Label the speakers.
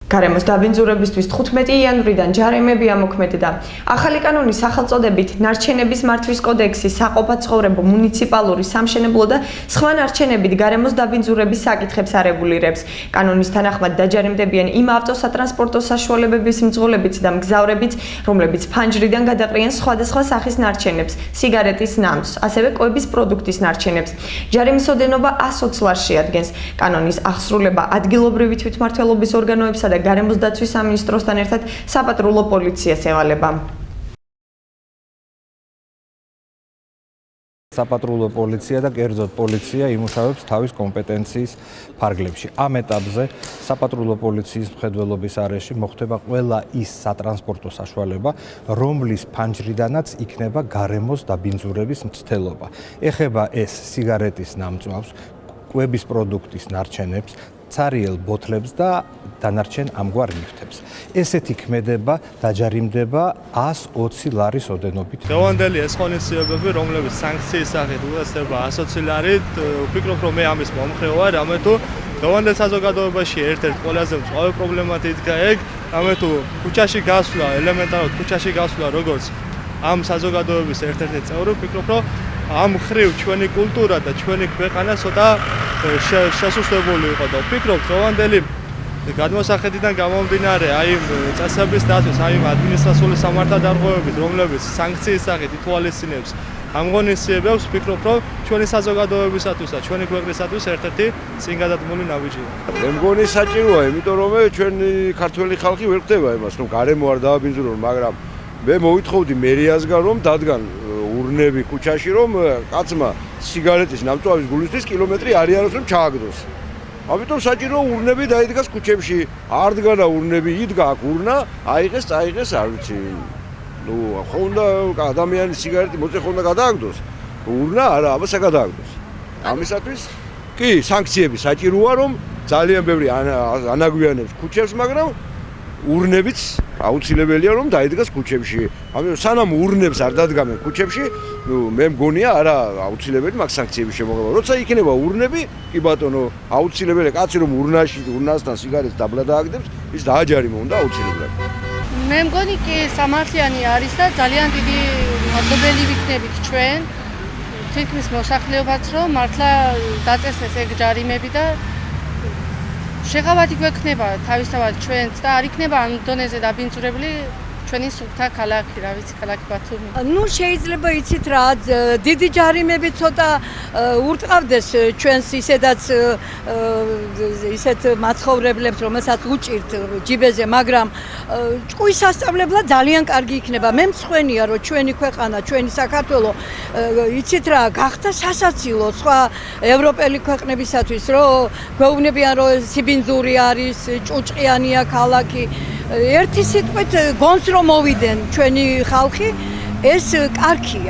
Speaker 1: გარემოს დაბინძურებისთვის 15 იანვრიდან ჯარიმები ამოქმედება. ახალი კანონის სახელწოდებით ნარჩენების მართვის კოდექსი, საყოფაცხოვრებო, მუნიციპალური, სამშენებლო და სხვა ნარჩენებით გარემოს დაბინძურების საკითხებს არეგულირებს. კანონის თანახმად დაჯარიმდებიან იმ ავტოსატრანსპორტო საშუალებების მძღოლებიც და მგზავრებიც, რომლებიც ფანჯრიდან გადაყრიან სხვადასხვა სახის ნარჩენებს, სიგარეტის ნამცს, ასევე კვების პროდუქტის ნარჩენებს. ჯარიმის ოდენობა 120 ლარს შეადგენს. კანონის აღსრულება ადგილობრივი თვითმმართველობის ორგანოებსა და გარემოს დაცვის სამინისტროსთან ერთად საპატრულო პოლიციას ევალება.
Speaker 2: საპატრულო პოლიცია და კერძოდ პოლიცია იმუშავებს თავის კომპეტენციის ფარგლებში. ამ ეტაპზე საპატრულო პოლიციის მხედველობის არეში მოხდება ყველა ის სატრანსპორტო საშუალება, რომლის ფანჯრიდანაც იქნება გარემოს დაბინძურების მცდელობა. ეხება ეს სიგარეტის ნამწვავს, კვების პროდუქტის ნარჩენებს, ცარიელ ბოთლებს და დანარჩენ ამგვარ ლიფტებს. ესეთი ქმედება დაჯარიმდება 120 ლარის ოდენობით.
Speaker 3: დღევანდელი ეს ღონისძიებები, რომლებიც სანქციის სახით უწესდება 120 ლარით, ვფიქრობ, რომ მე ამის მომხრე ვარ, რამე თუ დღევანდელ საზოგადოებაში ერთ-ერთი ყველაზე მწვავე პრობლემად იდგა ეგ, რამე თუ ქუჩაში გასვლა, ელემენტარულად ქუჩაში გასვლა, როგორც ამ საზოგადოების ერთ-ერთი წევრი, ვფიქრობ, რომ ამ ხრივ ჩვენი კულტურა და ჩვენი ქვეყანა ცოტა შესუსტებული იყო და ვფიქრობ, დღევანდელი გადმოსახედიდან გამომდინარე აი წესების დაცვის, აი ადმინისტრაციული სამართალდარღვევებით, რომლებიც სანქციის სახით ითვალისწინებს ამ ღონისძიებებს, ვფიქრობ, რომ ჩვენი საზოგადოებისათვის და ჩვენი ქვეყნისათვის ერთ-ერთი წინგადადგმული ნაბიჯია.
Speaker 4: მე მგონი საჭიროა, იმიტომ რომ ჩვენი ქართველი ხალხი ვერ ხვდება იმას, რომ გარემო არ დააბინძურონ, მაგრამ მე მოვითხოვდი მერიასგან, რომ დადგან ურნები ქუჩაში, რომ კაცმა სიგარეტის ნამწვავის გულისთვის კილომეტრი არ არის რომ ჩააგდოს. ამიტომ საჭირო ურნები დაიდგას ქუჩებში, არ დგანა ურნები, იდგა აქ ურნა, აიღეს, არ ვიცი. ნუ ხო უნდა ადამიანის სიგარეტი მოწე ხო უნდა გადააგდოს. ურნა არა, აბა საგადააგდოს. ამისათვის კი, სანქციები საჭიროა, რომ ძალიან ბევრი ანაგვიანებს ქუჩებს, მაგრამ ურნებიც აუცილებელია რომ დაიდგას ქუჩებში. ამიტომ სანამ ურნებს არ დადგამენ ქუჩებში, ნუ მე მგონია არა აუცილებელი მაგ სანქციების შემოღება. როცა იქნება ურნები, კი ბატონო, აუცილებელია კაცი რომ ურნასთან სიგარეტს დაბლა დააგდებს, ის დააჯარიმო უნდა აუცილებლად.
Speaker 5: მე მგონი კი სამართლიანი არის და ძალიან დიდი მადლობელი ვიქნებით ჩვენ თითქმის მოსახლეობაც რომ მართლა დაწესდეს ეგ ჯარიმები და შეღავათი გვექნება თავისთავად ჩვენც და არ იქნება ამ დონეზე დაბინძურებული ჩვენი სუფთა ქალაქი, რა ვიცი, ქალაქი ბათუმი.
Speaker 6: ნუ შეიძლება იცით რა, დიდი ჯარიმები ცოტა ურტყავდეს ჩვენს ისედაც ისეთ მაცხოვრებლებს, რომელსაც უჭირთ ჯიბეზე, მაგრამ ჭკუის სასწავლებლად ძალიან კარგი იქნება. მე მსხვენია, რომ ჩვენი ქვეყანა, ჩვენი საქართველო, იცით რა, გახდა სასაცილო სხვა ევროპელი ქვეყნებისათვის, რომ გვეუბნებიან, რომ სიბინძური არის, ჭუჭყიანია ქალაქი. ერთი სიტყვით გონს რომ მოვიდნენ ჩვენი ხალხი, ეს კარგია.